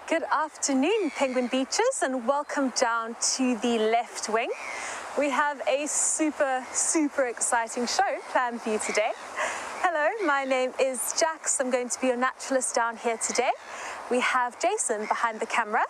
Good afternoon, Penguin Beaches, and welcome down to the left wing. We have a super exciting show planned for you today. Hello, my name is Jax. I'm going to be your naturalist down here today. We have Jason behind the camera,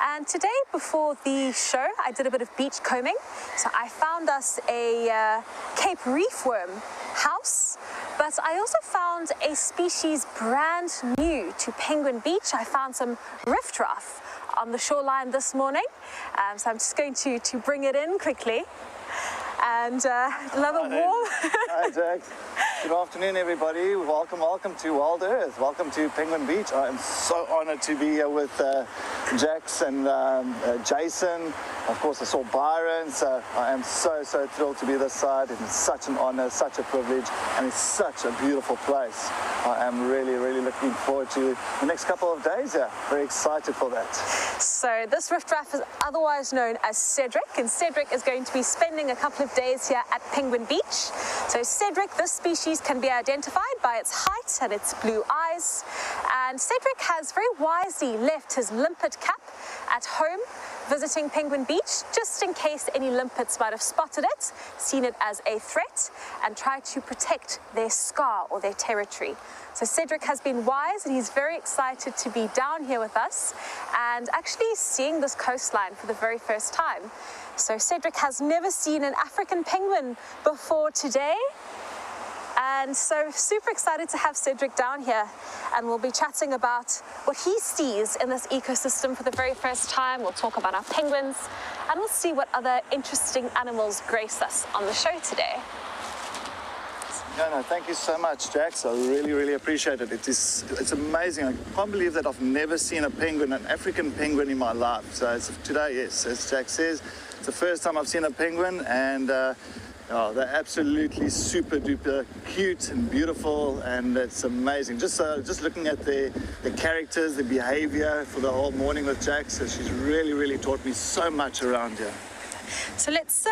and today before the show I did a bit of beach combing. So I found us a Cape reefworm house, but I also found a species brand new to Penguin Beach. I found some riffraff on the shoreline this morning, so I'm just going to bring it in quickly. And another warm. Hi, Jax. Good afternoon, everybody. Welcome to WildEarth. Welcome to Penguin Beach. I am so honored to be here with Jax and Jason. Of course, I saw Byron, so I am so thrilled to be this side. It's such an honor, such a privilege, and it's such a beautiful place. I am really looking forward to the next couple of days here. Very excited for that. So this riffraff is otherwise known as Cedric, and Cedric is going to be spending a couple of days here at Penguin Beach. So Cedric, this species can be identified by its height and its blue eyes. And Cedric has very wisely left his limpet cap at home, visiting Penguin Beach, just in case any limpets might have spotted it, seen it as a threat, and tried to protect their scar or their territory. So Cedric has been wise, and he's very excited to be down here with us and actually seeing this coastline for the very first time. So Cedric has never seen an African penguin before today. And so super excited to have Cedric down here, and we'll be chatting about what he sees in this ecosystem for the very first time. We'll talk about our penguins, and we'll see what other interesting animals grace us on the show today. No, thank you so much, Jax. I really appreciate it. It's amazing. I can't believe that I've never seen a penguin, an African penguin in my life. So today, yes, as Jax says, it's the first time I've seen a penguin, and oh, they're absolutely super duper cute and beautiful, and it's amazing. Just looking at the characters, the behavior for the whole morning with Jax, so she's really taught me so much around here. So let's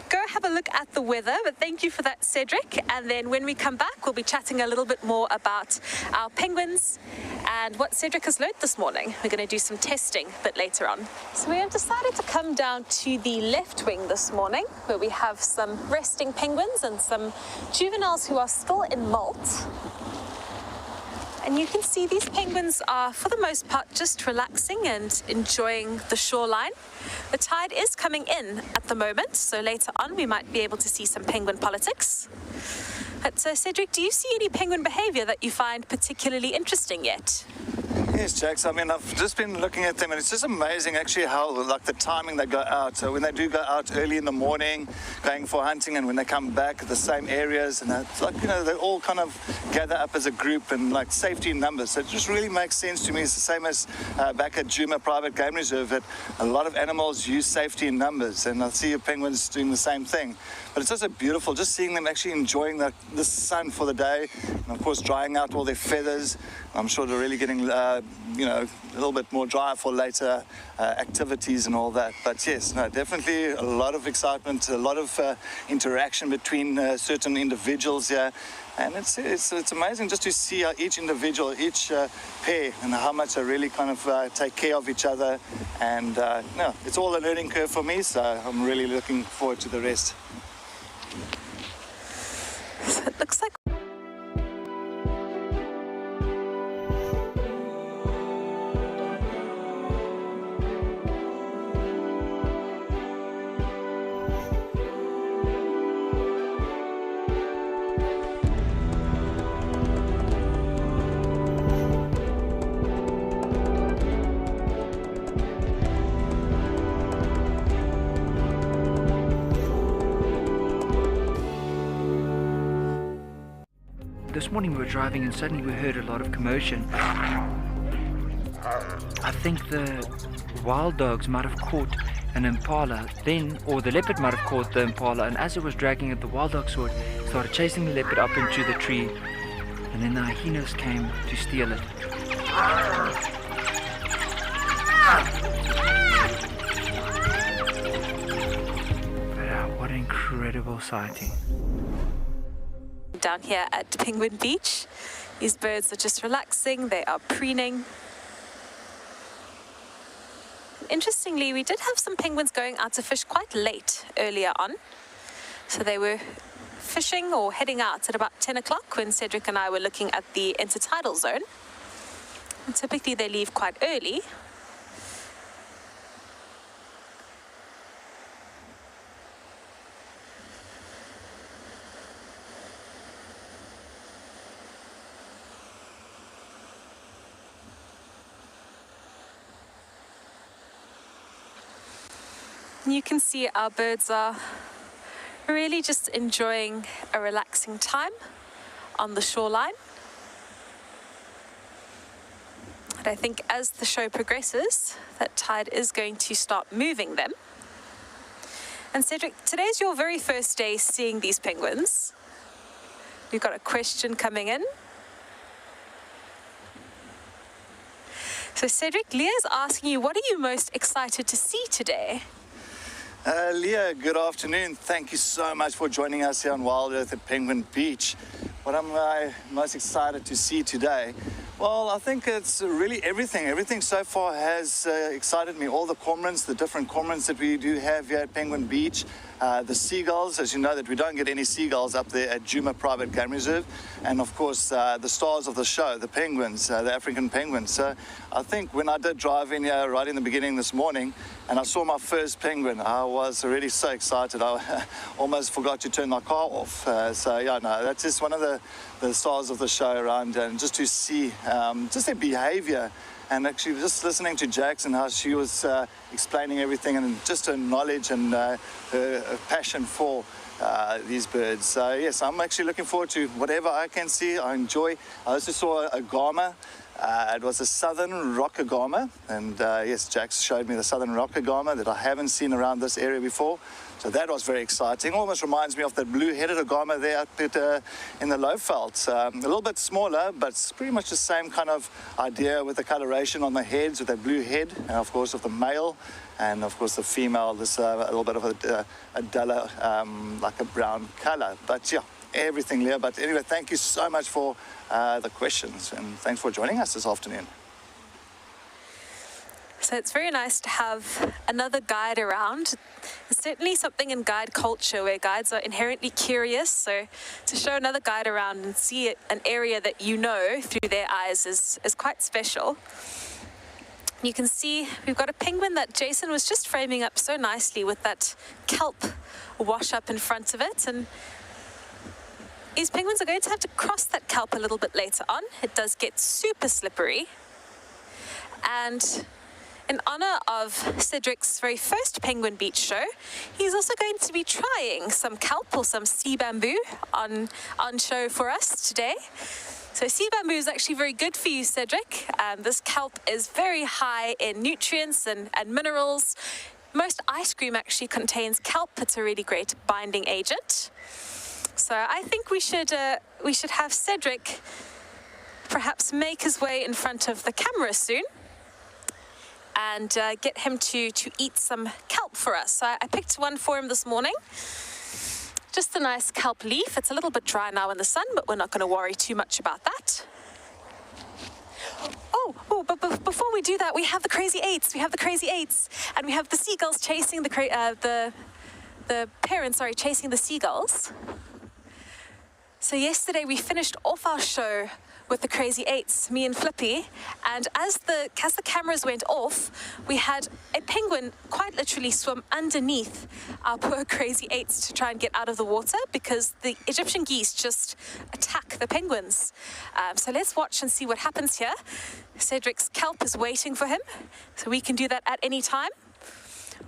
go have a look at the weather, but thank you for that, Cedric. And then when we come back, we'll be chatting a little bit more about our penguins and what Cedric has learned this morning. We're going to do some testing a bit later on. So we have decided to come down to the left wing this morning, where we have some resting penguins and some juveniles who are still in molt. And you can see these penguins are, for the most part, just relaxing and enjoying the shoreline. The tide is coming in at the moment, so later on we might be able to see some penguin politics. But Cedric, do you see any penguin behavior that you find particularly interesting yet? Yes, Jax. I mean, I've just been looking at them, and it's just amazing actually how, like, the timing they go out. So when they do go out early in the morning, going for hunting, and when they come back at the same areas, and it's like, you know, they all kind of gather up as a group, and like safety in numbers. So it just really makes sense to me. It's the same as back at Djuma Private Game Reserve, that a lot of animals use safety in numbers, and I see penguins doing the same thing. But it's also beautiful just seeing them actually enjoying the sun for the day, and of course drying out all their feathers. I'm sure they're really getting you know, a little bit more dry for later activities and all that. But yes, no, definitely a lot of excitement, a lot of interaction between certain individuals here. And it's amazing just to see how each individual, each pair, and how much they really kind of take care of each other. And no, it's all a learning curve for me, so I'm really looking forward to the rest. So it looks like this morning we were driving and suddenly we heard a lot of commotion. I think the wild dogs might have caught an impala then, or the leopard might have caught the impala, and as it was dragging it, the wild dog saw it, started chasing the leopard up into the tree, and then the hyenas came to steal it. But what an incredible sighting. down here at Penguin Beach. These birds are just relaxing, they are preening. Interestingly, we did have some penguins going out to fish quite late earlier on. So they were fishing or heading out at about 10 o'clock when Cedric and I were looking at the intertidal zone. And typically they leave quite early. You can see our birds are really just enjoying a relaxing time on the shoreline. And I think as the show progresses, that tide is going to start moving them. And Cedric, today's your very first day seeing these penguins. You've got a question coming in. So Cedric, Leah's asking you, what are you most excited to see today? Leah, good afternoon. Thank you so much for joining us here on WildEarth at Penguin Beach. What am I most excited to see today? Well, I think it's really everything. Everything so far has excited me. All the cormorants, the different cormorants that we do have here at Penguin Beach. The seagulls, as you know, that we don't get any seagulls up there at Juma Private Game Reserve. And of course, the stars of the show, the penguins, the African penguins. So I think when I did drive in here right in the beginning this morning, and I saw my first penguin, I was really so excited. I almost forgot to turn my car off. So yeah, no, that's just one of the stars of the show around, and just to see just their behavior. And actually just listening to Jax and how she was explaining everything, and just her knowledge and her passion for these birds. So yes, I'm actually looking forward to whatever I can see. I enjoy. I also saw a gama. It was a southern rocker gama, and yes, Jax showed me the southern rocker gama that I haven't seen around this area before. So that was very exciting. Almost reminds me of that blue-headed agama there up at, in the Lowveld. A little bit smaller, but it's pretty much the same kind of idea with the coloration on the heads, with that blue head, and of course of the male, and of course the female, this a little bit of a duller, like a brown color. But yeah, everything, Leah. But anyway, thank you so much for the questions, and thanks for joining us this afternoon. So it's very nice to have another guide around. There's certainly something in guide culture where guides are inherently curious. So to show another guide around and see an area that you know through their eyes is quite special. You can see we've got a penguin that Jason was just framing up so nicely with that kelp wash up in front of it. And these penguins are going to have to cross that kelp a little bit later on. It does get super slippery. And in honor of Cedric's very first Penguin Beach show, he's also going to be trying some kelp or some sea bamboo on show for us today. So sea bamboo is actually very good for you, Cedric. This kelp is very high in nutrients and minerals. Most ice cream actually contains kelp. It's a really great binding agent. So I think we should have Cedric perhaps make his way in front of the camera soon, and get him to eat some kelp for us. So I picked one for him this morning. Just a nice kelp leaf. It's a little bit dry now in the sun, but we're not going to worry too much about that. But before we do that, we have the crazy eights. We have the crazy eights, and we have the seagulls chasing the parents, chasing the seagulls. So yesterday we finished off our show with the crazy eights, me and Flippy, and as the cameras went off, we had a penguin quite literally swim underneath our poor crazy eights to try and get out of the water, because the Egyptian geese just attack the penguins. So let's watch and see what happens here. Cedric's kelp is waiting for him, so we can do that at any time.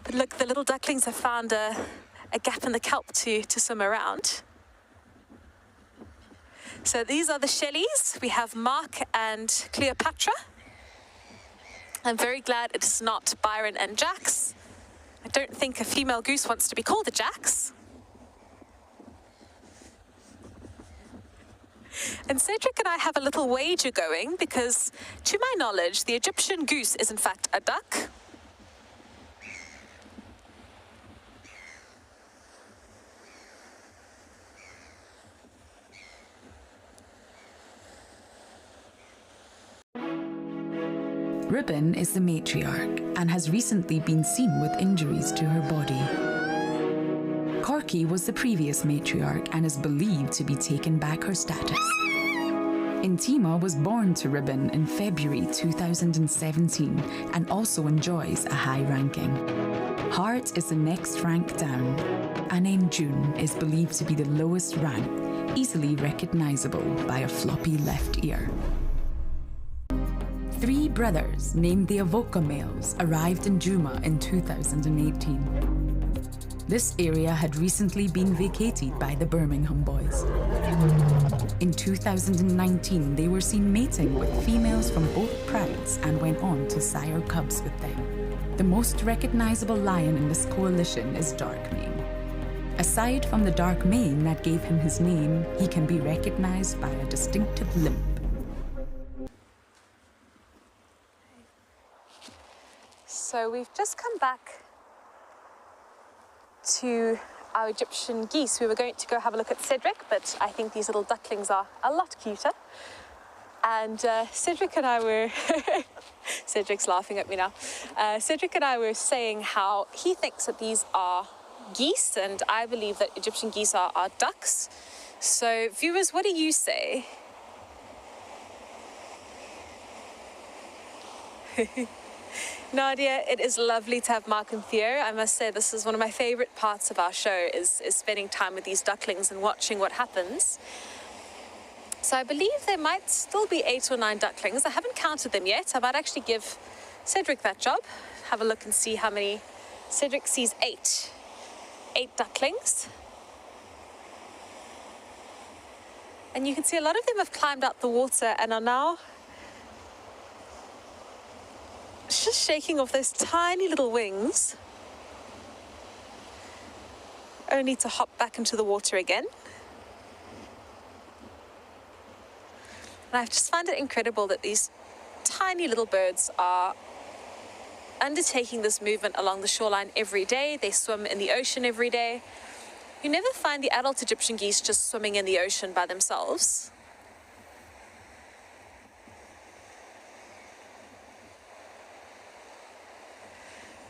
But look, the little ducklings have found a gap in the kelp to swim around. So these are the Shelleys. We have Mark and Cleopatra. I'm very glad it is not Byron and Jax. I don't think a female goose wants to be called a Jax. And Cedric and I have a little wager going, because to my knowledge, the Egyptian goose is in fact a duck. Ribbon is the matriarch. and has recently been seen with injuries to her body. Corky was the previous matriarch and is believed to be taking back her status. Intima was born to Ribbon in February 2017 and also enjoys a high ranking. Heart is the next rank down, and June is believed to be the lowest rank, easily recognizable by a floppy left ear. 3 brothers named the Avoca males arrived in Juma in 2018. This area had recently been vacated by the Birmingham boys. In 2019, they were seen mating with females from both prides and went on to sire cubs with them. The most recognizable lion in this coalition is Darkmane. Aside from the dark mane that gave him his name, he can be recognized by a distinctive limp. So we've just come back to our Egyptian geese. We were going to go have a look at Cedric, but I think these little ducklings are a lot cuter. And Cedric and I were, Cedric's laughing at me now. Cedric and I were saying how he thinks that these are geese, and I believe that Egyptian geese are ducks. So viewers, what do you say? Nadia, it is lovely to have Mark and Theo. I must say this is one of my favorite parts of our show is spending time with these ducklings and watching what happens. So I believe there might still be 8 or 9 ducklings. I haven't counted them yet. I might actually give Cedric that job. Have a look and see how many. Cedric sees 8. 8 ducklings. And you can see a lot of them have climbed out the water and are now just shaking off those tiny little wings, only to hop back into the water again. And I just find it incredible that these tiny little birds are undertaking this movement along the shoreline every day. They swim in the ocean every day. You never find the adult Egyptian geese just swimming in the ocean by themselves.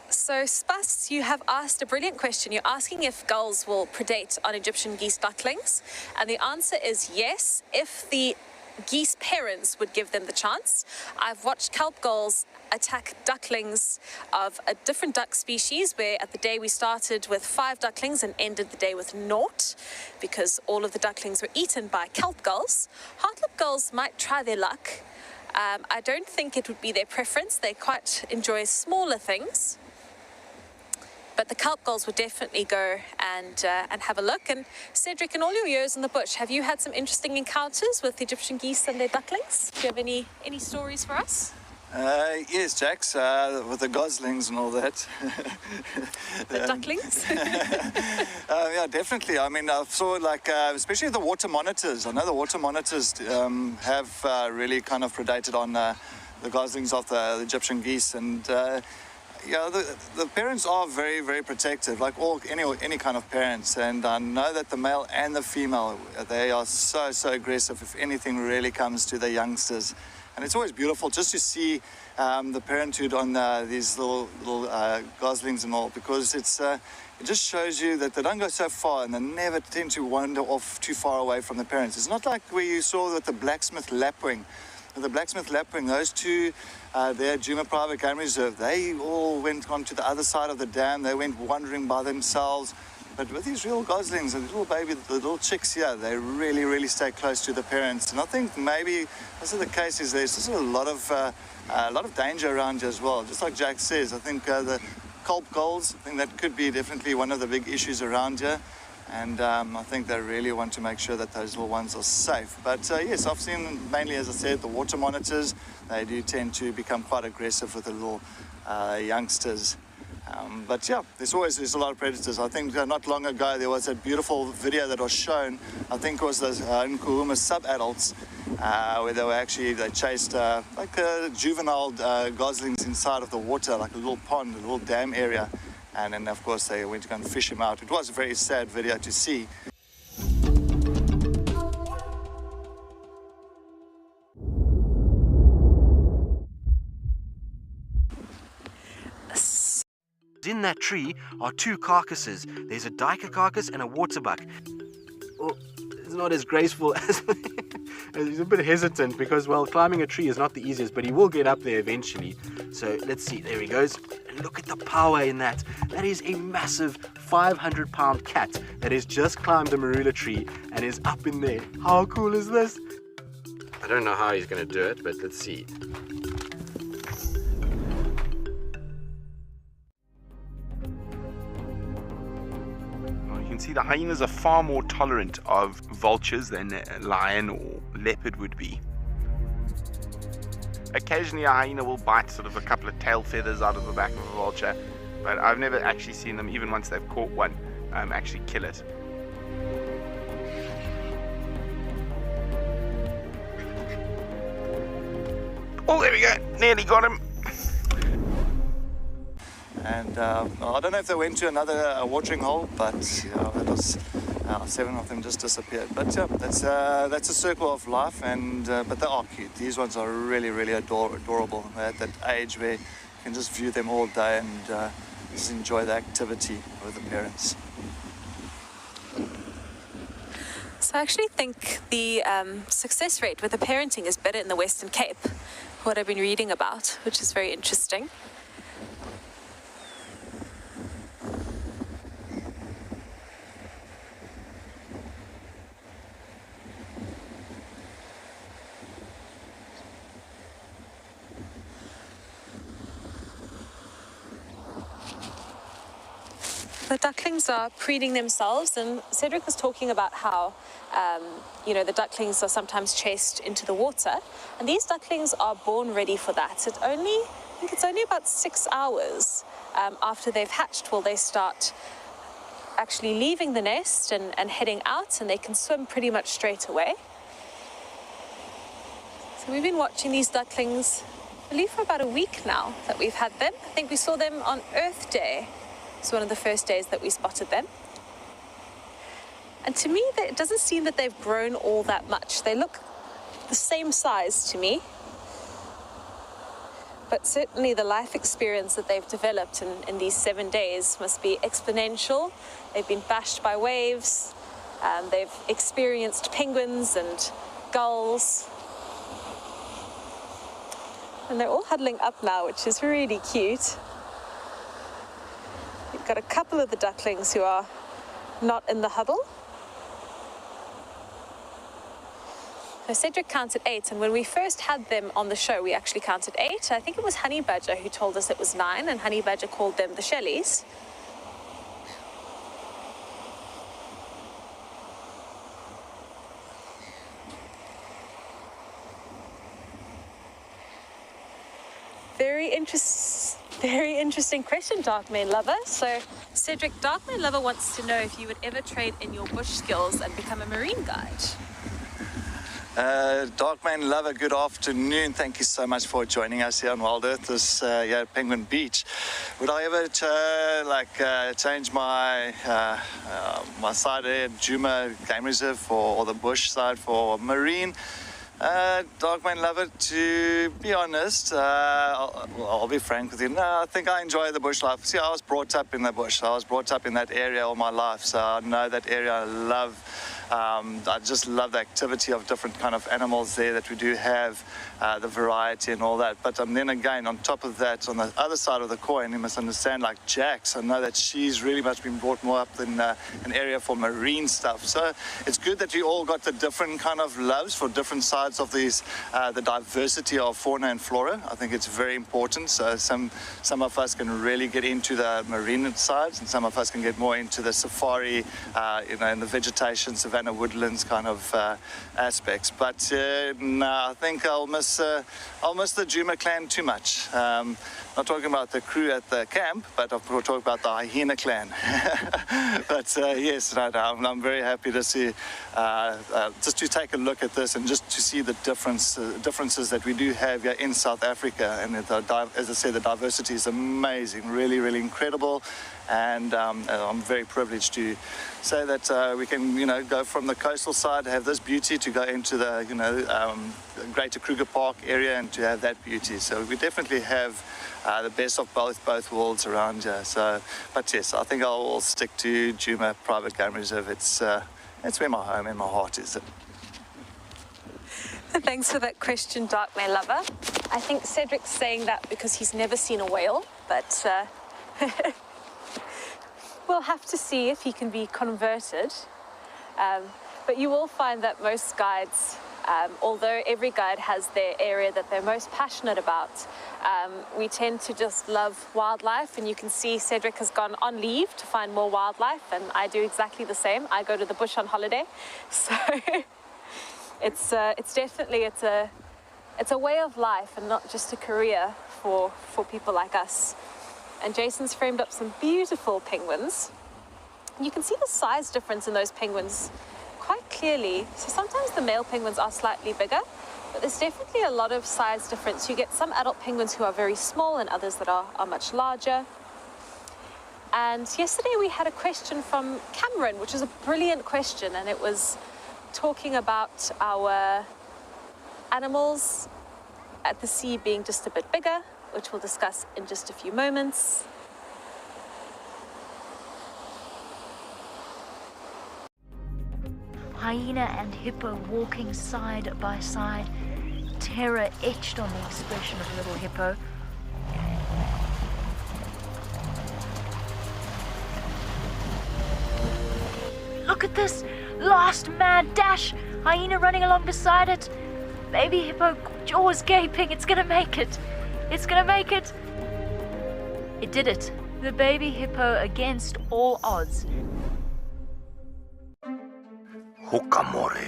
So Spas, you have asked a brilliant question. You're asking if gulls will predate on Egyptian geese ducklings. And the answer is yes, if the geese parents would give them the chance. I've watched kelp gulls attack ducklings of a different duck species, where at the day we started with 5 ducklings and ended the day with 0, because all of the ducklings were eaten by kelp gulls. Heartlip gulls might try their luck. I don't think it would be their preference. They quite enjoy smaller things. But the kelp gulls would definitely go and have a look. And Cedric, in all your years in the bush, have you had some interesting encounters with Egyptian geese and their ducklings? Do you have any stories for us? Yes, Jax, with the goslings and all that. The ducklings? Yeah, definitely. I mean, I saw especially the water monitors. I know the water monitors have really kind of predated on the goslings of the Egyptian geese, and yeah, the parents are very, very protective, like any kind of parents. And I know that the male and the female, they are so aggressive if anything really comes to the youngsters. And it's always beautiful just to see the parenthood on these little goslings and all, because it just shows you that they don't go so far and they never tend to wander off too far away from the parents. It's not like where you saw with the blacksmith lapwing. With the blacksmith lapwing, those two, their Juma Private Game Reserve, they all went on to the other side of the dam. They went wandering by themselves. But with these real goslings, the little baby, the little chicks here, they really stay close to the parents. And I think maybe this is the case. Is there's just a lot of danger around you as well. Just like Jack says, I think the kelp gulls, I think that could be definitely one of the big issues around here. And I think they really want to make sure that those little ones are safe. But yes, I've seen mainly, as I said, the water monitors. They do tend to become quite aggressive with the little youngsters. But yeah, there's a lot of predators. I think not long ago there was a beautiful video that was shown. I think it was the Nkuhuma sub-adults where they chased juvenile goslings inside of the water, like a little pond, a little dam area. And then, of course, they went to go and fish him out. It was a very sad video to see. lodged in that tree are two carcasses. There's a duiker carcass and a waterbuck. Well, it's not as graceful as... He's a bit hesitant because, well, climbing a tree is not the easiest, but he will get up there eventually. So let's see, there he goes. And look at the power in that. That is a massive 500-pound cat that has just climbed the marula tree and is up in there. How cool is this? I don't know how he's going to do it, but let's see. You can see the hyenas are far more tolerant of vultures than a lion or leopard would be. Occasionally a hyena will bite sort of a couple of tail feathers out of the back of a vulture, but I've never actually seen them, even once they've caught one, actually kill it. Oh, there we go, nearly got him. And I don't know if they went to another watering hole, but that was 7 of them just disappeared. But yeah, that's a circle of life, and but they are cute. These ones are really, really adorable. They're at that age where you can just view them all day and just enjoy the activity with the parents. So I actually think the success rate with the parenting is better in the Western Cape, what I've been reading about, which is very interesting. The ducklings are preening themselves, and Cedric was talking about how, the ducklings are sometimes chased into the water, and these ducklings are born ready for that. I think it's only about 6 hours after they've hatched will they start actually leaving the nest and heading out, and they can swim pretty much straight away. So we've been watching these ducklings, I believe, for about a week now that we've had them. I think we saw them on Earth Day. It's one of the first days that we spotted them. And to me, it doesn't seem that they've grown all that much. They look the same size to me. But certainly the life experience that they've developed in these 7 days must be exponential. They've been bashed by waves. They've experienced penguins and gulls. And they're all huddling up now, which is really cute. We've got a couple of the ducklings who are not in the huddle. So Cedric counted 8, and when we first had them on the show, we actually counted 8. I think it was Honey Badger who told us it was 9, and Honey Badger called them the Shellies. Very interesting question, Darkman Lover. So, Cedric, Darkman Lover wants to know if you would ever trade in your bush skills and become a marine guide. Darkman Lover, good afternoon. Thank you so much for joining us here on WildEarth, this at Penguin Beach. Would I ever change my my side here, Djuma Game Reserve, or the bush side for marine? Darkman Lover, to be honest, I'll be frank with you. No, I think I enjoy the bush life. See, I was brought up in the bush. I was brought up in that area all my life, so I know that area. I just love the activity of different kind of animals there that we do have, the variety and all that. But then again, on top of that, on the other side of the coin, you must understand, like Jax, I know that she's really much been brought more up in an area for marine stuff. So it's good that we all got the different kind of loves for different sides of these, the diversity of fauna and flora. I think it's very important. So some of us can really get into the marine sides, and some of us can get more into the safari, in the vegetation, savanna woodlands kind of aspects. But no, I think I'll miss the Djuma clan too much. Not talking about the crew at the camp, but I'll talk about the hyena clan. But yes, I'm very happy to see, just to take a look at this and just to see the differences that we do have here in South Africa. And as I said, the diversity is amazing, really, really incredible. And I'm very privileged to say that we can, go from the coastal side, have this beauty, to go into the, Greater Kruger Park area and to have that beauty. So we definitely have the best of both worlds around here. So, but yes, I think I'll stick to Djuma Private Game Reserve. It's where my home and my heart is. Thanks for that question, Darkman Lover. I think Cedric's saying that because he's never seen a whale, but we'll have to see if he can be converted. But you will find that most guides, although every guide has their area that they're most passionate about, we tend to just love wildlife, and you can see Cedric has gone on leave to find more wildlife, and I do exactly the same. I go to the bush on holiday, so it's definitely it's a way of life and not just a career for people like us. And Jason's framed up some beautiful penguins. You can see the size difference in those penguins quite clearly. So sometimes the male penguins are slightly bigger, but there's definitely a lot of size difference. You get some adult penguins who are very small and others that are much larger. And yesterday we had a question from Cameron, which is a brilliant question, and it was talking about our animals at the sea being just a bit bigger, which we'll discuss in just a few moments. Hyena and hippo walking side by side, terror etched on the expression of little hippo. Look at this! Last mad dash! Hyena running along beside it. Baby hippo, jaws gaping. It's gonna make it. It's gonna make it. It did it. The baby hippo against all odds. Hukamore.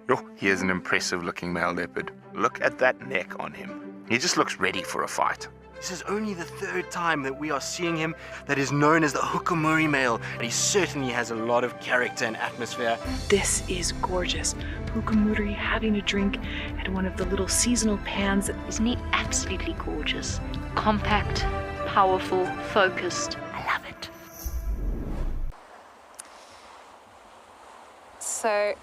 Oh, here's an impressive looking male leopard. Look at that neck on him. He just looks ready for a fight. This is only the third time that we are seeing him that is known as the Hukamuri male, and he certainly has a lot of character and atmosphere. This is gorgeous. Hukamuri having a drink at one of the little seasonal pans. Isn't he absolutely gorgeous? Compact, powerful, focused. I love it. So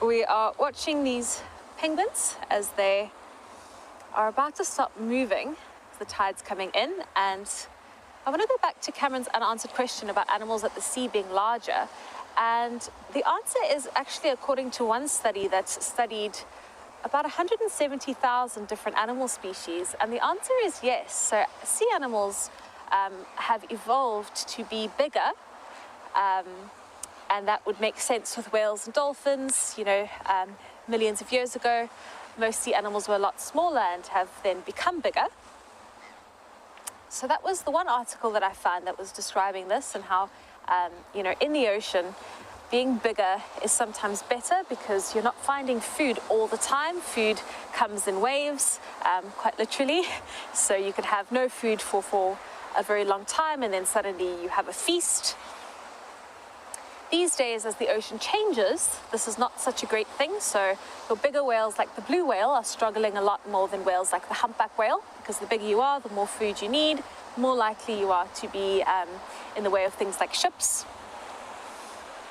we are watching these penguins as they are about to stop moving. The tide's coming in, and I want to go back to Cameron's unanswered question about animals at the sea being larger. And the answer is actually according to one study that's studied about 170,000 different animal species, and the answer is yes. So sea animals have evolved to be bigger, and that would make sense with whales and dolphins. You know, millions of years ago, most sea animals were a lot smaller and have then become bigger. So that was the one article that I found that was describing this, and how, you know, in the ocean, being bigger is sometimes better because you're not finding food all the time. Food comes in waves, quite literally. So you could have no food for a very long time, and then suddenly you have a feast. These days, as the ocean changes, this is not such a great thing. So your bigger whales like the blue whale are struggling a lot more than whales like the humpback whale, because the bigger you are, the more food you need, more likely you are to be in the way of things like ships.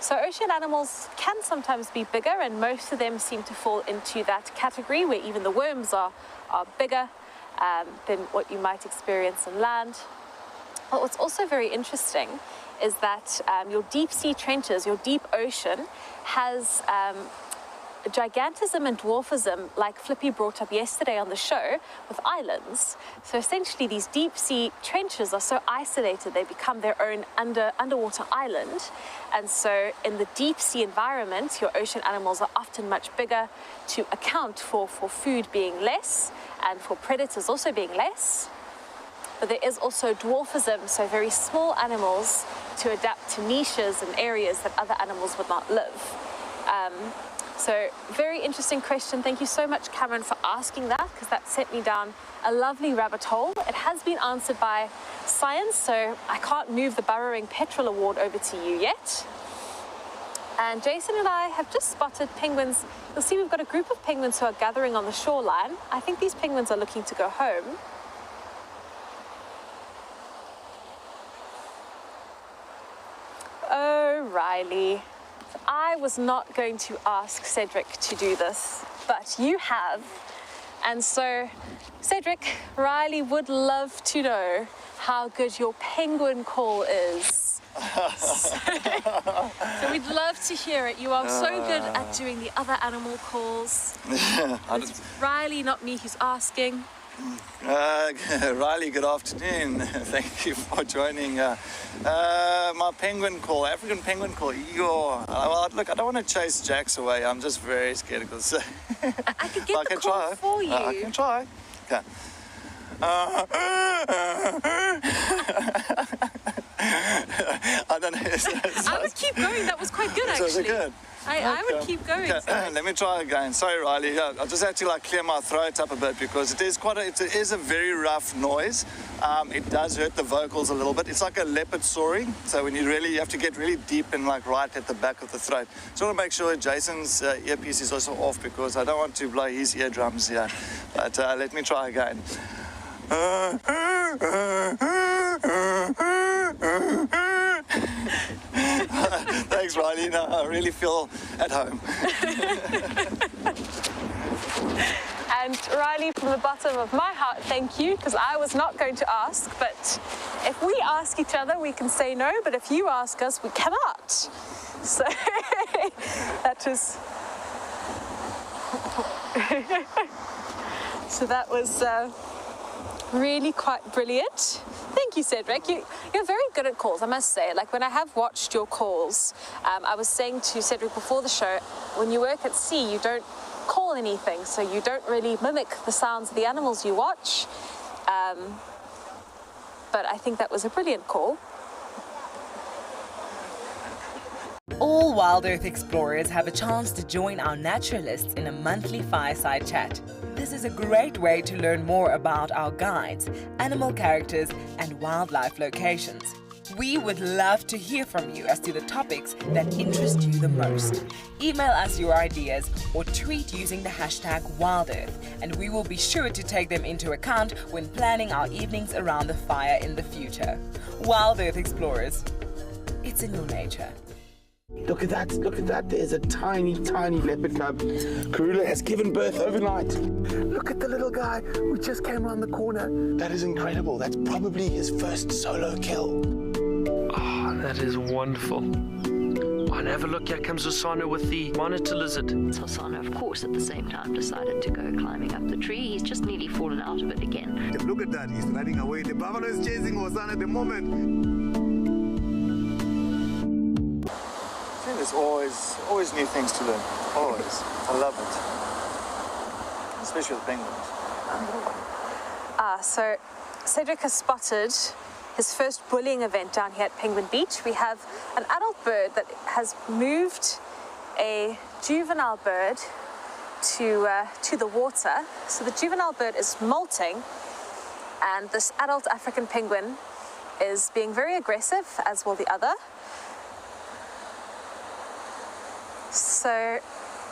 So ocean animals can sometimes be bigger, and most of them seem to fall into that category where even the worms are bigger than what you might experience on land. But what's also very interesting is that your deep sea trenches, your deep ocean, has gigantism and dwarfism, like Flippy brought up yesterday on the show, with islands. So essentially these deep sea trenches are so isolated, they become their own underwater island. And so in the deep sea environment, your ocean animals are often much bigger to account for food being less and for predators also being less. But there is also dwarfism, so very small animals to adapt to niches and areas that other animals would not live. So very interesting question. Thank you so much, Cameron, for asking that, because that sent me down a lovely rabbit hole. It has been answered by science, so I can't move the Burrowing Petrel Award over to you yet. And Jason and I have just spotted penguins. You'll see we've got a group of penguins who are gathering on the shoreline. I think these penguins are looking to go home. Oh, Riley. I was not going to ask Cedric to do this, but you have. And so, Cedric, Riley would love to know how good your penguin call is. So we'd love to hear it. You are so good at doing the other animal calls. It's Riley, not me, who's asking. Riley, good afternoon. Thank you for joining my penguin call, African penguin call. Well, look, I don't want to chase Jax away. I'm just very scared. So I could get the call for you. I can try. Okay. I don't know. I would keep going. That was quite good, actually. Was it good? I would keep going. Okay. Let me try again. Sorry, Riley. I just had to clear my throat up a bit because it is a very rough noise. It does hurt the vocals a little bit. It's like a leopard soaring. So when you have to get really deep and right at the back of the throat. So I want to make sure Jason's earpiece is also off because I don't want to blow his eardrums here. But let me try again. Thanks, Riley. No, I really feel at home. And Riley, from the bottom of my heart, thank you, because I was not going to ask, but if we ask each other, we can say no, but if you ask us, we cannot. So that was... So that was really quite brilliant. Thank you, Cedric. You're very good at calls, I must say. When I have watched your calls, I was saying to Cedric before the show, when you work at sea, you don't call anything, so you don't really mimic the sounds of the animals you watch. But I think that was a brilliant call. All WildEarth explorers have a chance to join our naturalists in a monthly fireside chat. This is a great way to learn more about our guides, animal characters, and wildlife locations. We would love to hear from you as to the topics that interest you the most. Email us your ideas or tweet using the hashtag WildEarth, and we will be sure to take them into account when planning our evenings around the fire in the future. WildEarth explorers, it's in your nature. Look at that, there's a tiny leopard cub. Karula has given birth overnight. Look at the little guy who just came around the corner. That is incredible, that's probably his first solo kill. Oh, that is wonderful. Oh, and have a look, here comes Oceanic with the monitor lizard. Oceanic, of course, at the same time decided to go climbing up the tree. He's just nearly fallen out of it again. Look at that, he's running away. The buffalo is chasing Oceanic at the moment. There's always new things to learn. Always. I love it. Especially with penguins. So Cedric has spotted his first bullying event down here at Penguin Beach. We have an adult bird that has moved a juvenile bird to the water. So the juvenile bird is molting, and this adult African penguin is being very aggressive, as will the other. So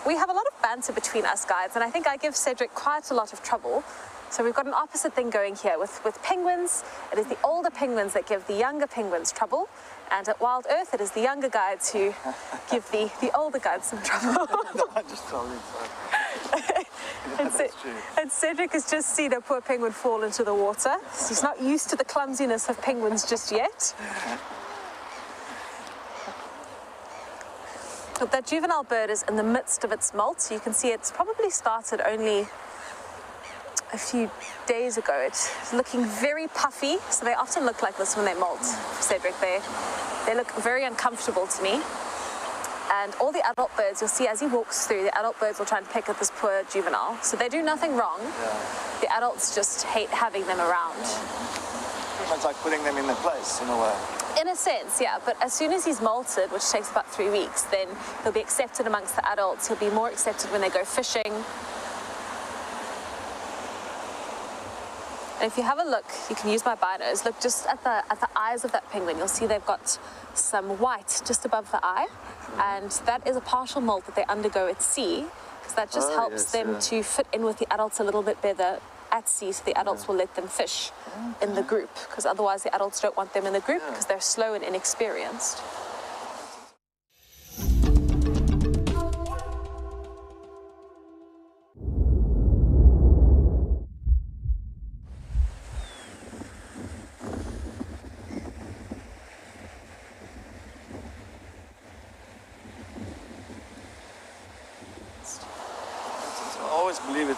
we have a lot of banter between us guides, and I think I give Cedric quite a lot of trouble. So we've got an opposite thing going here. With penguins, it is the older penguins that give the younger penguins trouble, and at WildEarth, it is the younger guides who give the older guides some trouble. No, I just told him so. And Cedric has just seen a poor penguin fall into the water. So he's not used to the clumsiness of penguins just yet. But that juvenile bird is in the midst of its molt, so you can see it's probably started only a few days ago. It's looking very puffy, so they often look like this when they molt, Cedric. They look very uncomfortable to me. And all the adult birds, you'll see as he walks through, the adult birds will try and pick at this poor juvenile. So they do nothing wrong. Yeah. The adults just hate having them around. Pretty much like putting them in their place, in a way. In a sense, yeah, but as soon as he's molted, which takes about 3 weeks, then he'll be accepted amongst the adults. He'll be more accepted when they go fishing. And if you have a look, you can use my binos. Look just at the eyes of that penguin. You'll see they've got some white just above the eye, and that is a partial molt that they undergo at sea, because that just helps them to fit in with the adults a little bit better at sea, so the adults will let them fish in the group, because otherwise the adults don't want them in the group because they're slow and inexperienced.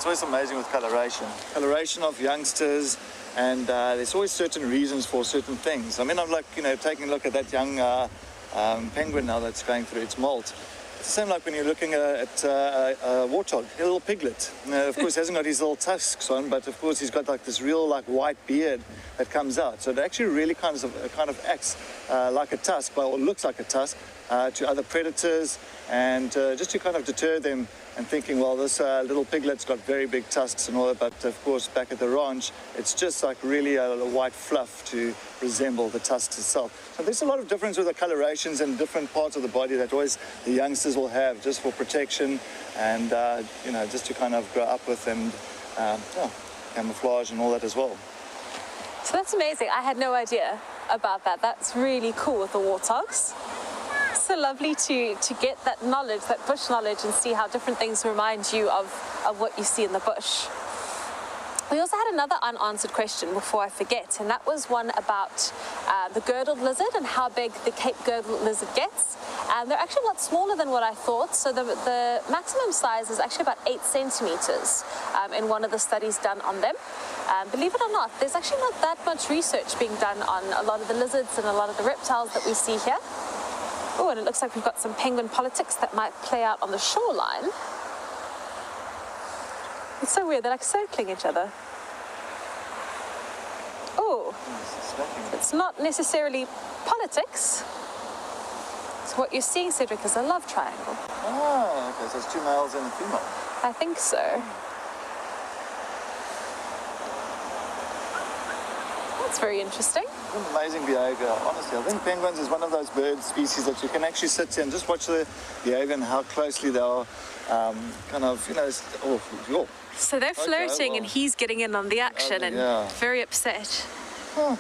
It's always amazing with coloration. Coloration of youngsters, and there's always certain reasons for certain things. I mean, I'm like, taking a look at that young penguin now that's going through its molt. It's the same like when you're looking at a warthog, a little piglet. Of course, he hasn't got his little tusks on, but of course he's got like this real like white beard that comes out. So it actually really kind of acts like a tusk, or looks like a tusk to other predators, and just to kind of deter them and thinking, well, this little piglet's got very big tusks and all that, but of course back at the ranch, it's just like really a white fluff to resemble the tusks itself. So there's a lot of difference with the colorations and different parts of the body that always the youngsters will have just for protection and, just to kind of grow up with, and camouflage and all that as well. So that's amazing. I had no idea about that. That's really cool with the warthogs. So lovely to get that knowledge, that bush knowledge, and see how different things remind you of what you see in the bush. We also had another unanswered question before I forget, and that was one about the girdled lizard and how big the Cape girdled lizard gets. They're actually a lot smaller than what I thought, so the maximum size is actually about 8 centimeters in one of the studies done on them. Believe it or not, there's actually not that much research being done on a lot of the lizards and a lot of the reptiles that we see here. Oh, and it looks like we've got some penguin politics that might play out on the shoreline. It's so weird, they're like circling each other. Oh, it's not necessarily politics. So what you're seeing, Cedric, is a love triangle. Oh, okay, so it's 2 males and a female. I think so. That's very interesting. Amazing behavior, honestly. I think penguins is one of those bird species that you can actually sit here and just watch the behavior and how closely they are So they're flirting and he's getting in on the action and very upset. Huh.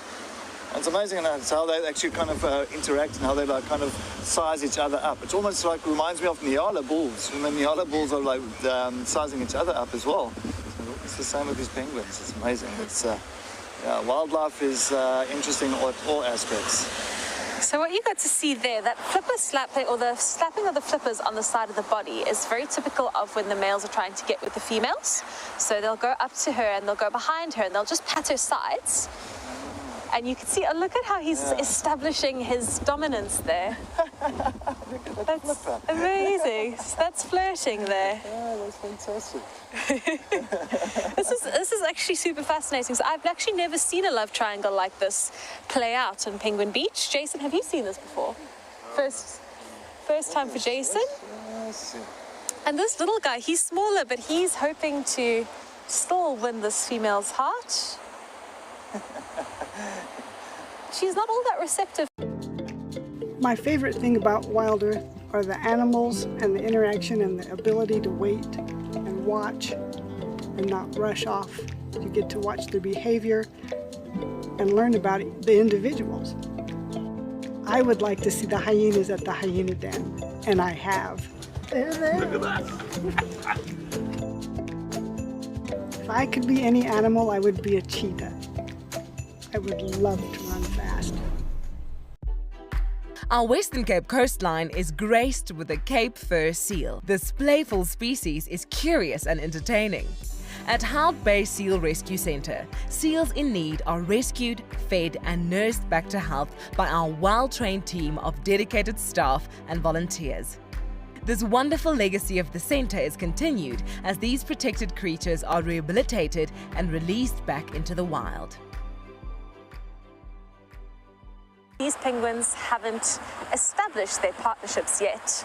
It's amazing how they actually kind of interact and how they like kind of size each other up. It's almost like reminds me of Nyala bulls. When the Nyala bulls are like sizing each other up as well. So it's the same with these penguins. It's amazing. It's wildlife is interesting at all aspects. So what you got to see there, that flipper slapping, or the slapping of the flippers on the side of the body, is very typical of when the males are trying to get with the females. So they'll go up to her and they'll go behind her and they'll just pat her sides. And you can see, look at how he's establishing his dominance there. That's amazing. That's flirting there. Yeah, that's fantastic. This is actually super fascinating. So I've actually never seen a love triangle like this play out on Penguin Beach. Jason, have you seen this before? First time for Jason? Yes. And this little guy, he's smaller, but he's hoping to still win this female's heart. She's not all that receptive. My favorite thing about WildEarth are the animals and the interaction and the ability to wait and watch and not rush off. You get to watch their behavior and learn about the individuals. I would like to see the hyenas at the hyena den, and I have. Look at that. If I could be any animal, I would be a cheetah. I would love to run fast. Our Western Cape coastline is graced with the Cape fur seal. This playful species is curious and entertaining. At Hout Bay Seal Rescue Centre, seals in need are rescued, fed and nursed back to health by our well-trained team of dedicated staff and volunteers. This wonderful legacy of the centre is continued as these protected creatures are rehabilitated and released back into the wild. These penguins haven't established their partnerships yet.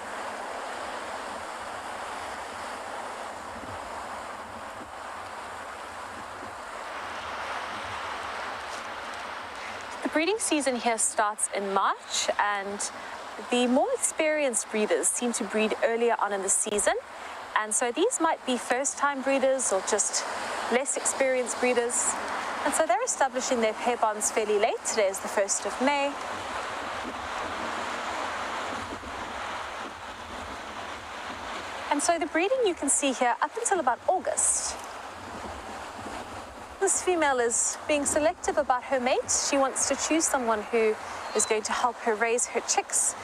The breeding season here starts in March, and the more experienced breeders seem to breed earlier on in the season. And so these might be first-time breeders or just less experienced breeders. And so they're establishing their pair bonds fairly late. Today is the 1st of May. And so the breeding you can see here up until about August. This female is being selective about her mate. She wants to choose someone who is going to help her raise her chicks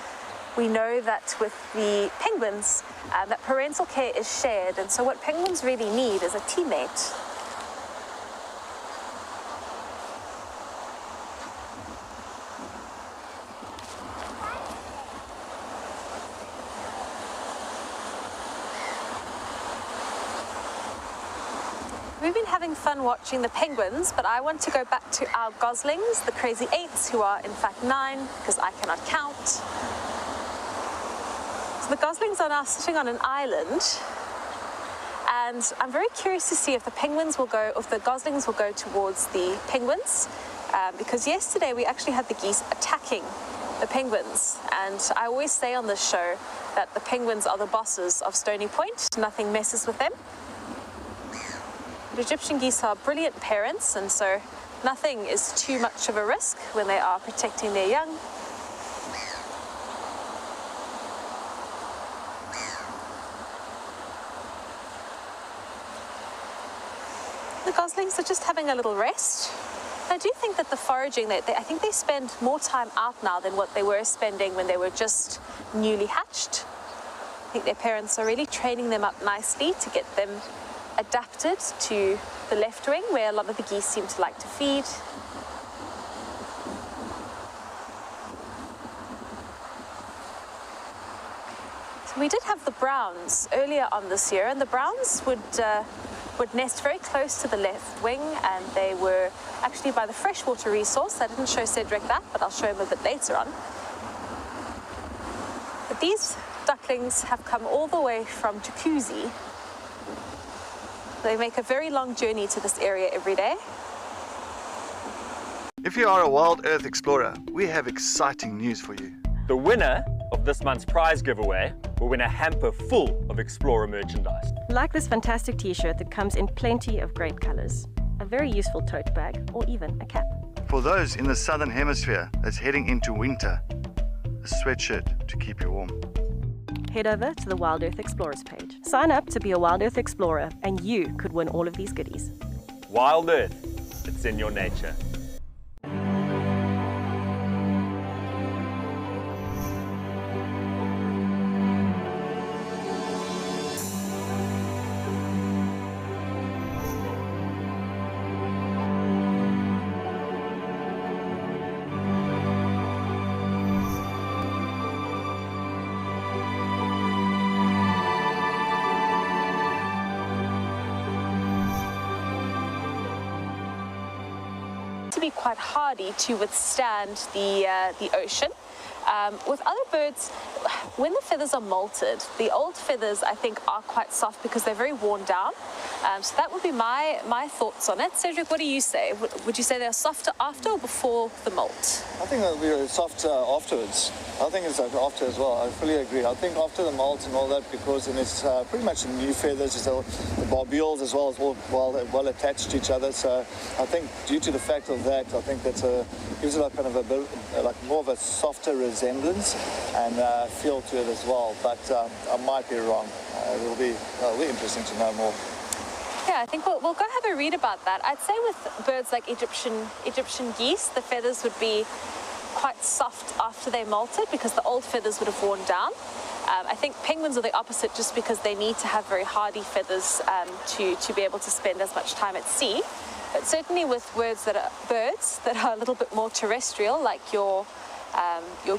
We know that with the penguins, that parental care is shared, and so what penguins really need is a teammate. We've been having fun watching the penguins, but I want to go back to our goslings, the crazy 8s, who are in fact 9, because I cannot count. So the goslings are now sitting on an island, and I'm very curious to see if the penguins will go, if the goslings will go towards the penguins, because yesterday we actually had the geese attacking the penguins, and I always say on this show that the penguins are the bosses of Stony Point, nothing messes with them. But Egyptian geese are brilliant parents, and so nothing is too much of a risk when they are protecting their young. The goslings are just having a little rest. I do think that the foraging, I think they spend more time out now than what they were spending when they were just newly hatched. I think their parents are really training them up nicely to get them adapted to the left wing, where a lot of the geese seem to like to feed. So we did have the browns earlier on this year, and the browns would nest very close to the left wing, and they were actually by the freshwater resource. I didn't show Cedric that, but I'll show him a bit later on. But these ducklings have come all the way from Jacuzzi. They make a very long journey to this area every day. If you are a WildEarth explorer, we have exciting news for you. The winner of this month's prize giveaway will win a hamper full of Explorer merchandise. Like this fantastic t-shirt that comes in plenty of great colors, a very useful tote bag, or even a cap. For those in the southern hemisphere that's heading into winter, a sweatshirt to keep you warm. Head over to the WildEarth Explorers page. Sign up to be a WildEarth Explorer and you could win all of these goodies. WildEarth, it's in your nature. To be quite hardy to withstand the ocean. With other birds, when the feathers are molted, the old feathers I think are quite soft because they're very worn down. So that would be my thoughts on it. Cedric, what do you say? Would you say they're softer after or before the molt? I think they'll be softer afterwards. I think it's after as well. I fully agree. I think after the molt and all that, because then it's pretty much new feathers, the barbules as well as well attached to each other. So I think due to the fact of that, I think that gives it like kind of a bit, like more of a softer resemblance and feel to it as well. But I might be wrong. It'll be interesting to know more. Yeah, I think we'll go have a read about that. I'd say with birds like Egyptian geese, the feathers would be quite soft after they molted because the old feathers would have worn down. I think penguins are the opposite just because they need to have very hardy feathers to be able to spend as much time at sea. But certainly with birds that are a little bit more terrestrial, like your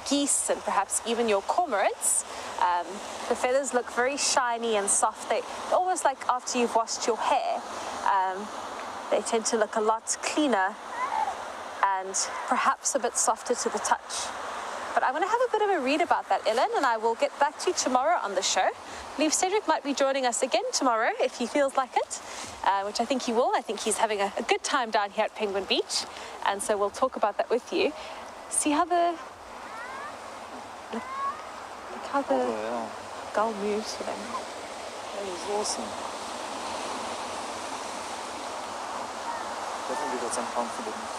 geese and perhaps even your cormorants, the feathers look very shiny and soft. They almost like after you've washed your hair, they tend to look a lot cleaner and perhaps a bit softer to the touch. But I'm going to have a bit of a read about that, Ellen, and I will get back to you tomorrow on the show. I believe Cedric might be joining us again tomorrow if he feels like it, which I think he will. I think he's having a good time down here at Penguin Beach, and so we'll talk about that with you. See how look how the gull moves for them. That is awesome. Definitely got some confidence.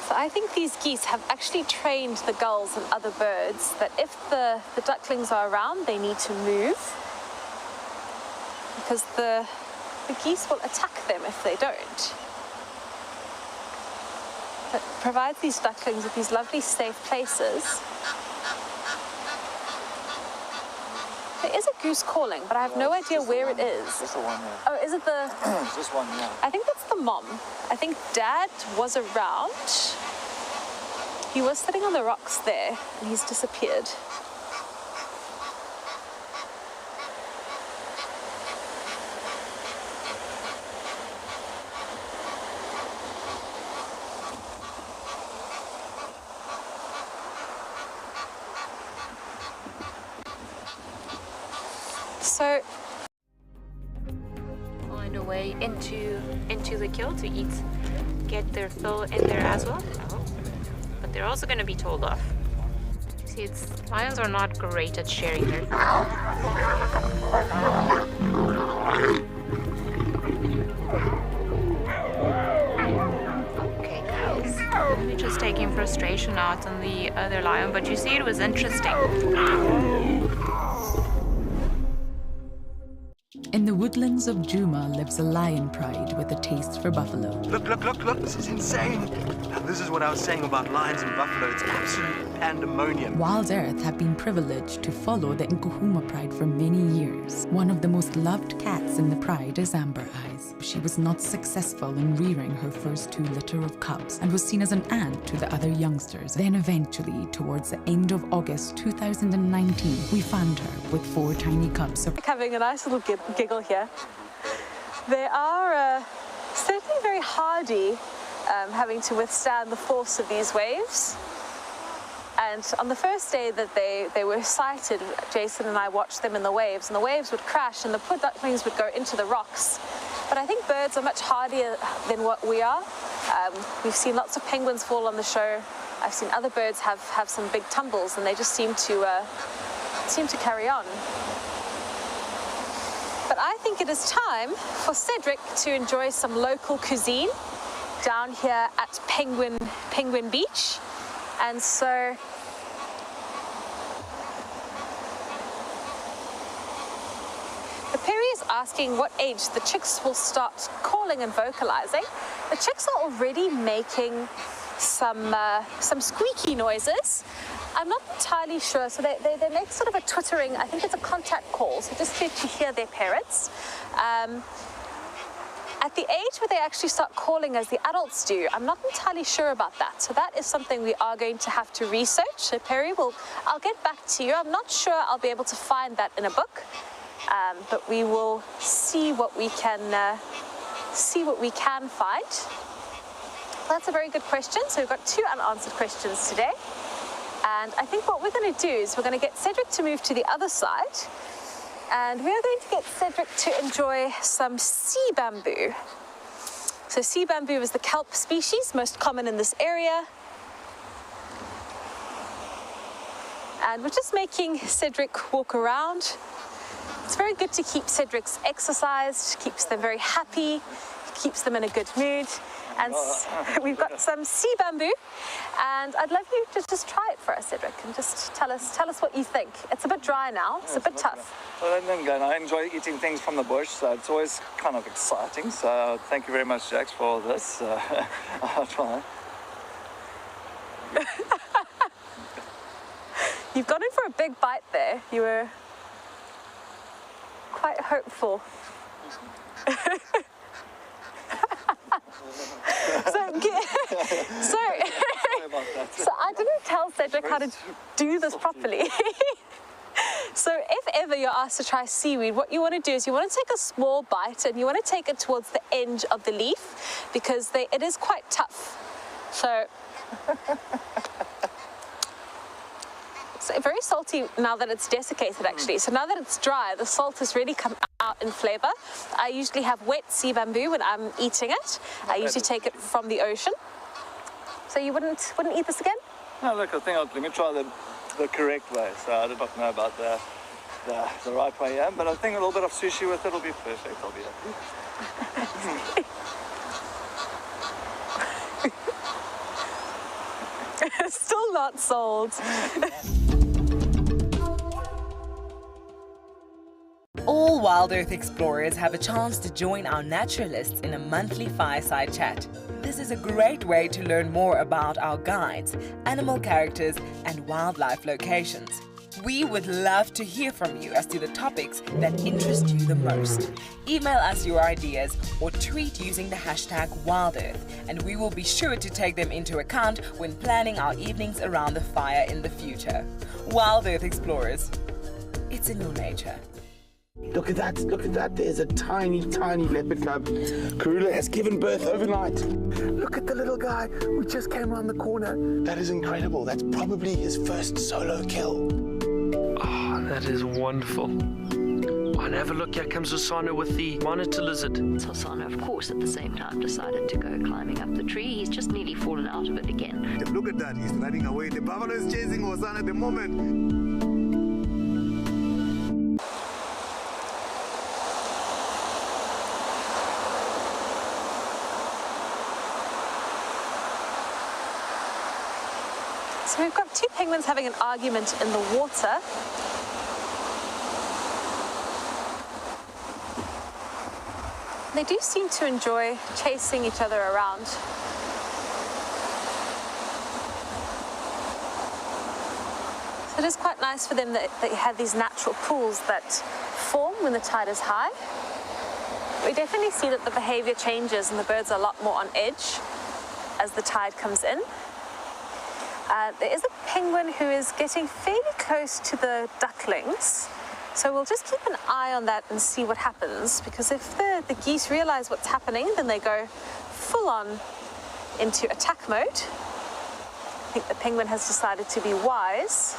So I think these geese have actually trained the gulls and other birds that if the ducklings are around, they need to move because the geese will attack them if they don't. that provides these ducklings with these lovely safe places. There is a goose calling, but I have no idea where it is. Just the one, yeah. Oh, is it the... Just one, yeah. I think that's the mom. I think Dad was around. He was sitting on the rocks there, and he's disappeared. So, find a way into the kill to eat, get their fill in there as well. But they're also going to be told off. See, lions are not great at sharing their food. Okay, guys. Let me just taking frustration out on the other lion, but you see, it was interesting. In the woodlands of Juma lives a lion pride with a taste for buffalo. Look, look, look, look, this is insane. Now, this is what I was saying about lions and buffalo. It's absolute pandemonium. WildEarth have been privileged to follow the Nkuhuma pride for many years. One of the most loved cats in the pride is Amber Eyes. She was not successful in rearing her first 2 litter of cubs and was seen as an aunt to the other youngsters. Then eventually, towards the end of August 2019, we found her with 4 tiny cubs. Having a nice little giggle here. They are certainly very hardy, having to withstand the force of these waves. And on the first day that they were sighted, Jason and I watched them in the waves, and the waves would crash and the poor ducklings would go into the rocks. But I think birds are much hardier than what we are. We've seen lots of penguins fall on the show. I've seen other birds have some big tumbles, and they just seem to carry on. But I think it is time for Cedric to enjoy some local cuisine down here at Penguin Beach. And so Perry is asking what age the chicks will start calling and vocalizing. The chicks are already making some squeaky noises. I'm not entirely sure. So they make sort of a twittering, I think it's a contact call, so just to hear their parents. At the age where they actually start calling as the adults do, I'm not entirely sure about that. So that is something we are going to have to research. So Perry, I'll get back to you. I'm not sure I'll be able to find that in a book, but we will see what we can find. That's a very good question. So we've got 2 unanswered questions today. And I think what we're going to do is we're going to get Cedric to move to the other side. And we're going to get Cedric to enjoy some sea bamboo. So sea bamboo is the kelp species most common in this area. And we're just making Cedric walk around. It's very good to keep Cedrics exercised, keeps them very happy, keeps them in a good mood. And we've got some sea bamboo, and I'd love you to just try it for us, Cedric, and just tell us what you think. It's a bit dry now, it's a bit tough. Well, then I enjoy eating things from the bush, so it's always kind of exciting. So thank you very much, Jax, for all this. I'll try. You've gone in for a big bite there. You were quite hopeful. So I didn't tell Cedric how to do this properly. So if ever you're asked to try seaweed, what you want to do is you want to take a small bite and you want to take it towards the edge of the leaf, because it is quite tough. So it's very salty now that it's desiccated, actually. So now that it's dry, the salt has really come out in flavor. I usually have wet sea bamboo when I'm eating it. I usually take it from the ocean. So you wouldn't eat this again? No, look, I think let me try the correct way. So I do not know about the right way, yeah. But I think a little bit of sushi with it will be perfect. I'll be happy. Still not sold. All All WildEarth explorers have a chance to join our naturalists in a monthly fireside chat. This is a great way to learn more about our guides, animal characters, and wildlife locations. We would love to hear from you as to the topics that interest you the most. Email us your ideas or tweet using the hashtag WildEarth, and we will be sure to take them into account when planning our evenings around the fire in the future. WildEarth explorers, it's in your nature. Look at that, there's a tiny, tiny leopard cub. Karula has given birth overnight. Look at the little guy, we just came around the corner. That is incredible, that's probably his first solo kill. Oh, that is wonderful. Oh, and have a look, here comes Oceanic with the monitor lizard. Oceanic, of course, at the same time decided to go climbing up the tree. He's just nearly fallen out of it again. Look at that, he's running away. The buffalo is chasing Oceanic at the moment. So we've got two penguins having an argument in the water. They do seem to enjoy chasing each other around. So it is quite nice for them that you have these natural pools that form when the tide is high. We definitely see that the behavior changes and the birds are a lot more on edge as the tide comes in. There is a penguin who is getting fairly close to the ducklings. So we'll just keep an eye on that and see what happens, because if the geese realize what's happening, then they go full on into attack mode. I think the penguin has decided to be wise.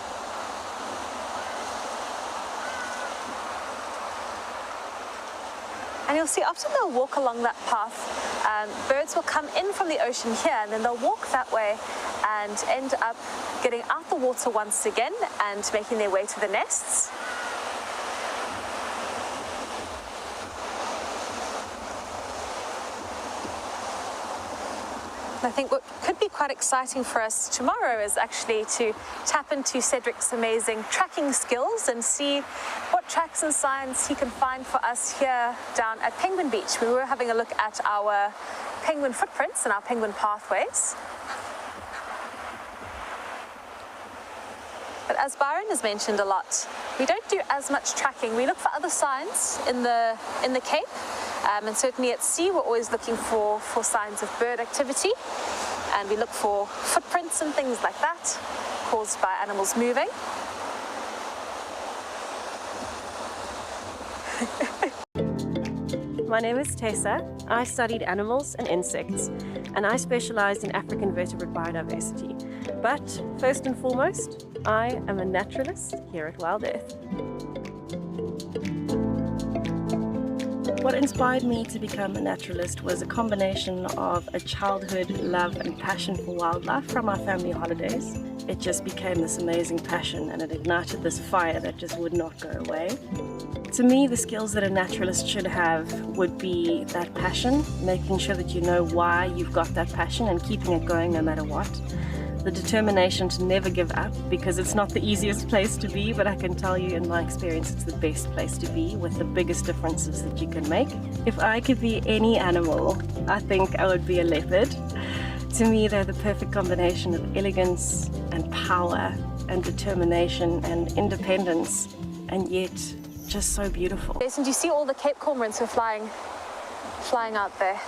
And you'll see often they'll walk along that path. Birds will come in from the ocean here and then they'll walk that way and end up getting out the water once again and making their way to the nests. I think what could be quite exciting for us tomorrow is actually to tap into Cedric's amazing tracking skills and see what tracks and signs he can find for us here down at Penguin Beach. We were having a look at our penguin footprints and our penguin pathways. But as Byron has mentioned a lot, we don't do as much tracking. We look for other signs in the Cape. And certainly at sea, we're always looking for signs of bird activity. And we look for footprints and things like that caused by animals moving. My name is Tessa. I studied animals and insects, and I specialized in African vertebrate biodiversity. But first and foremost, I am a naturalist here at WildEarth. What inspired me to become a naturalist was a combination of a childhood love and passion for wildlife from our family holidays. It just became this amazing passion, and it ignited this fire that just would not go away. To me, the skills that a naturalist should have would be that passion, making sure that you know why you've got that passion and keeping it going no matter what. The determination to never give up, because it's not the easiest place to be, but I can tell you in my experience it's the best place to be, with the biggest differences that you can make. If I could be any animal, I think I would be a leopard. To me, they're the perfect combination of elegance and power and determination and independence, and yet just so beautiful. Jason, do you see all the Cape cormorants who are flying out there?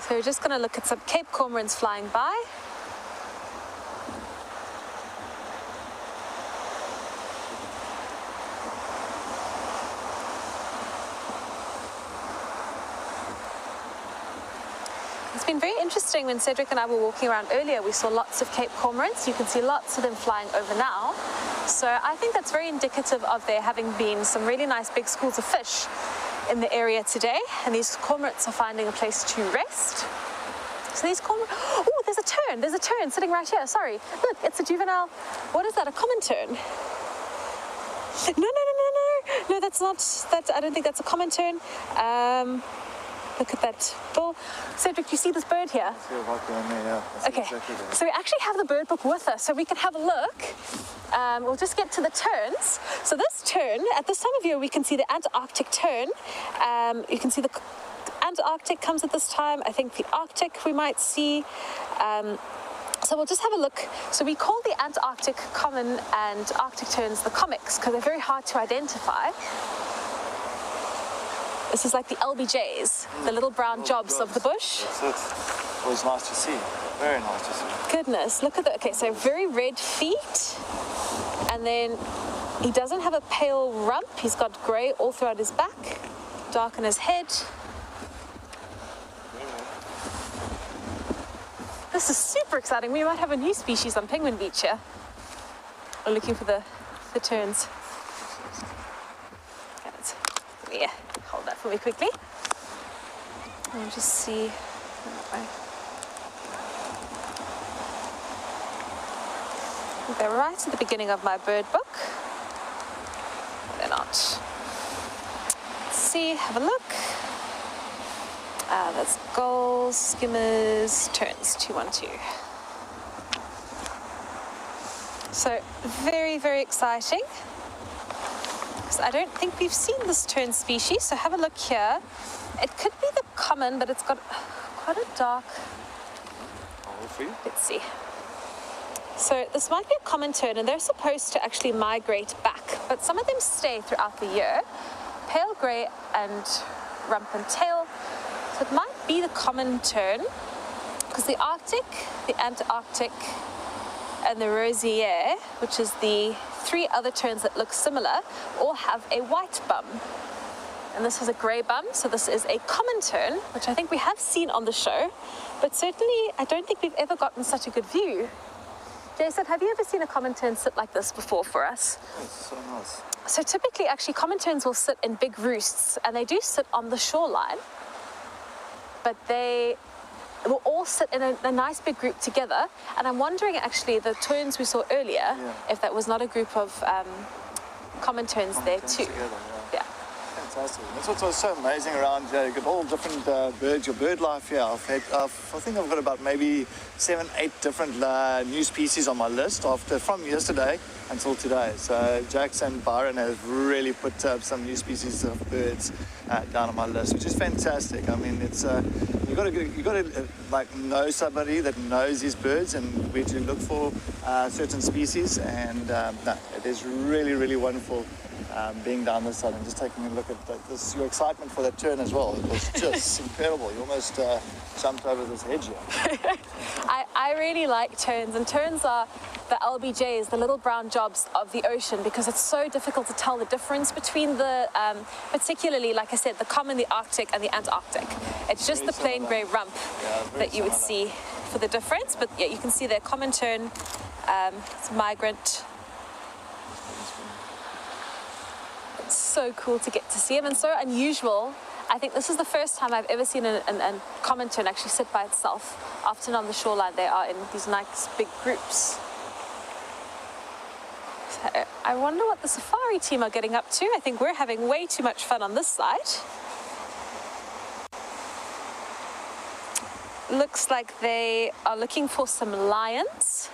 So we're just going to look at some Cape cormorants flying by. It's been very interesting. When Cedric and I were walking around earlier, we saw lots of Cape cormorants. You can see lots of them flying over now. So I think that's very indicative of there having been some really nice big schools of fish in the area today, and these cormorants are finding a place to rest. So these cormorants, oh, there's a tern sitting right here, sorry. Look, it's a juvenile, what is that, a common tern? No, that's not, I don't think that's a common tern. Look at that bill. Cedric, do you see this bird here? Okay, so we actually have the bird book with us, so we can have a look. We'll just get to the terns. So this tern, at this time of year, we can see the Antarctic tern. You can see the Antarctic comes at this time. I think the Arctic we might see. So we'll just have a look. So we call the Antarctic common and Arctic terns the comics because they're very hard to identify. This is like the LBJs, the little brown jobs of the bush. That's it. Always nice to see. Very nice to see. Goodness, look at that. Okay, so very red feet. And then he doesn't have a pale rump. He's got grey all throughout his back, dark on his head. This is super exciting. We might have a new species on Penguin Beach here. We're looking for the terns. Yeah, hold that for me quickly. We'll just see. They're right at the beginning of my bird book. They're not. Let's see, have a look. That's gulls, skimmers, terns, 212. So very, very exciting. I don't think we've seen this tern species, so have a look here. It could be the common, but it's got quite a dark. Let's see. So this might be a common tern, and they're supposed to actually migrate back, but some of them stay throughout the year. Pale grey and rump and tail. So it might be the common tern, because the Arctic, the Antarctic, and the Rosier, which is the 3 other terns that look similar, all have a white bum. And this is a grey bum, so this is a common tern, which I think we have seen on the show, but certainly I don't think we've ever gotten such a good view. Jason, have you ever seen a common tern sit like this before for us? It's so nice. So typically, actually, common terns will sit in big roosts, and they do sit on the shoreline, but they will all sit in a nice big group together. And I'm wondering, actually, the terns we saw earlier, if that was not a group of common terns there too. Together, yeah. Fantastic. That's what's so amazing around here. You've got all different birds, your bird life here. I think I've got about maybe 7, 8 different new species on my list from yesterday until today. So Jax and Byron have really put some new species of birds down on my list, which is fantastic. I mean, it's you got to like know somebody that knows these birds and where to look for certain species. And no, it is really, really wonderful. Being down this side and just taking a look at this, your excitement for that tern as well. It was just incredible. You almost jumped over this hedge here. I really like terns, and terns are the LBJs, the little brown jobs of the ocean, because it's so difficult to tell the difference between the, particularly, like I said, the common, the Arctic, and the Antarctic. It's just the plain grey rump that you would see for the difference, but yeah, you can see the common tern, it's migrant. So cool to get to see them, and so unusual. I think this is the first time I've ever seen a common tern actually sit by itself. Often on the shoreline they are in these nice big groups. So I wonder what the safari team are getting up to. I think we're having way too much fun on this side. Looks like they are looking for some lions.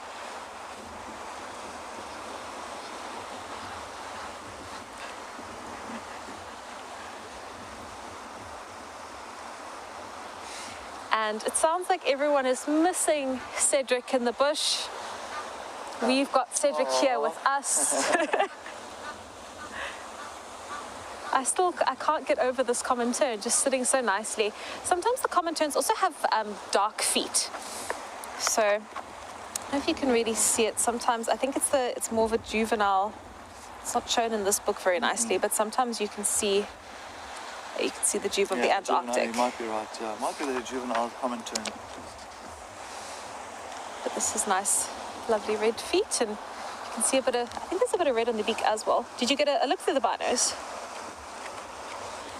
And it sounds like everyone is missing Cedric in the bush. We've got Cedric here with us. I can't get over this common tern just sitting so nicely. Sometimes the common terns also have dark feet. So I don't know if you can really see it. Sometimes I think it's more of a juvenile. It's not shown in this book very nicely, but sometimes you can see the juve of the Antarctic. You might be right, yeah. It might be the juvenile common tern. But this is nice, lovely red feet, and you can see I think there's a bit of red on the beak as well. Did you get a look through the binos?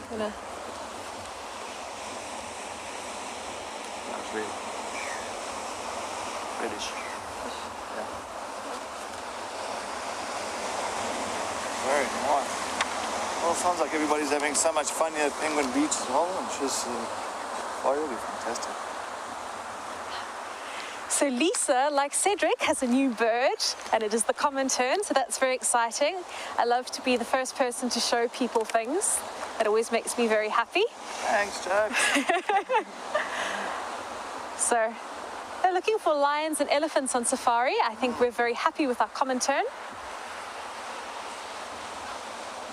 That's red. Reddish. Yeah. Very nice. Well, it sounds like everybody's having so much fun here at Penguin Beach as well. I'm just safari will be fantastic. So Lisa, like Cedric, has a new bird, and it is the common tern, so that's very exciting. I love to be the first person to show people things. It always makes me very happy. Thanks, Jack. So they're looking for lions and elephants on safari. I think we're very happy with our common tern.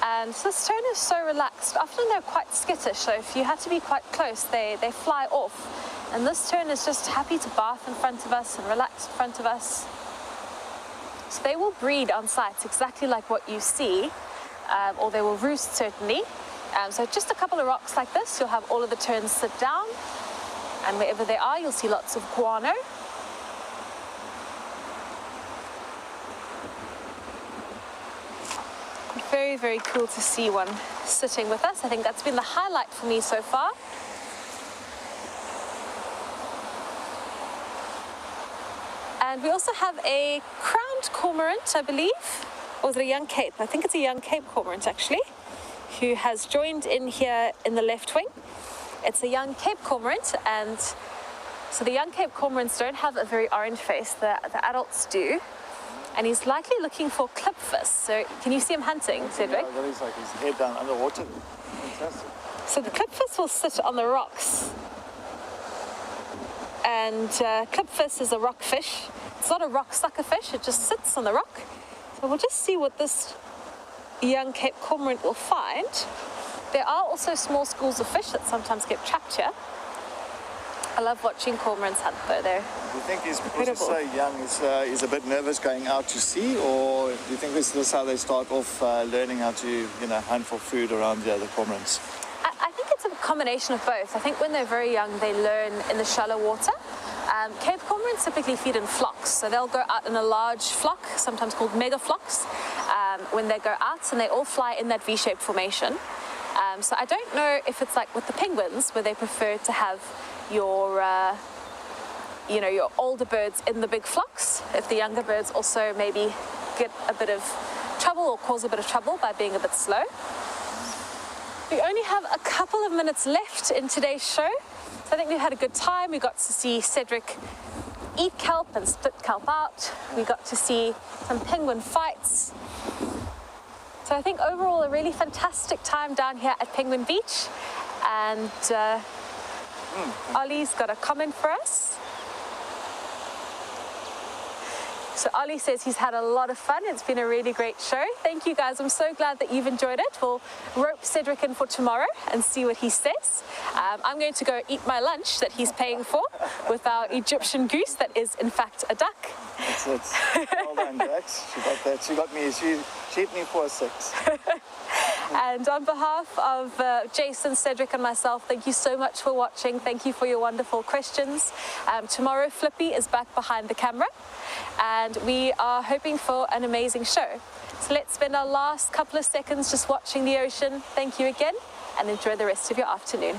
And this tern is so relaxed. Often they're quite skittish, so if you had to be quite close, they fly off. And this tern is just happy to bath in front of us and relax in front of us. So they will breed on sites exactly like what you see, or they will roost certainly. So just a couple of rocks like this, you'll have all of the terns sit down, and wherever they are, you'll see lots of guano. Very, very cool to see one sitting with us. I think that's been the highlight for me so far. And we also have a crowned cormorant, I believe. Or is it a young cape? I think it's a young cape cormorant, actually, who has joined in here in the left wing. It's a young cape cormorant, and so the young cape cormorants don't have a very orange face. The adults do. And he's likely looking for clipfish. So can you see him hunting, Cedric? Yeah, he's like his head down underwater. Fantastic. So the clipfish will sit on the rocks. And clipfish is a rockfish. It's not a rock sucker fish, it just sits on the rock. So we'll just see what this young Cape Cormorant will find. There are also small schools of fish that sometimes get trapped here. I love watching cormorants hunt though. They're Do you think he's, because he's so young, he's a bit nervous going out to sea, or do you think this is how they start off learning how to, hunt for food around the other cormorants? I think it's a combination of both. I think when they're very young, they learn in the shallow water. Cape cormorants typically feed in flocks, so they'll go out in a large flock, sometimes called mega flocks, when they go out, and they all fly in that V-shaped formation. So I don't know if it's like with the penguins, where they prefer to have your your older birds in the big flocks, if the younger birds also maybe get a bit of trouble or cause a bit of trouble by being a bit slow. We only have a couple of minutes left in today's show, so I think we've had a good time. We got to see Cedric eat kelp and split kelp out. We got to see some penguin fights. So I think overall a really fantastic time down here at Penguin Beach. And Ollie's got a comment for us. So Ollie says he's had a lot of fun. It's been a really great show. Thank you guys. I'm so glad that you've enjoyed it. We'll rope Cedric in for tomorrow and see what he says. I'm going to go eat my lunch that he's paying for with our Egyptian goose that is in fact a duck. It's well done, Jax. She got that. She got me. She hit me for a 6. And on behalf of Jason, Cedric and myself, thank you so much for watching. Thank you for your wonderful questions. Tomorrow Flippy is back behind the camera, and we are hoping for an amazing show. So let's spend our last couple of seconds just watching the ocean. Thank you again, and enjoy the rest of your afternoon.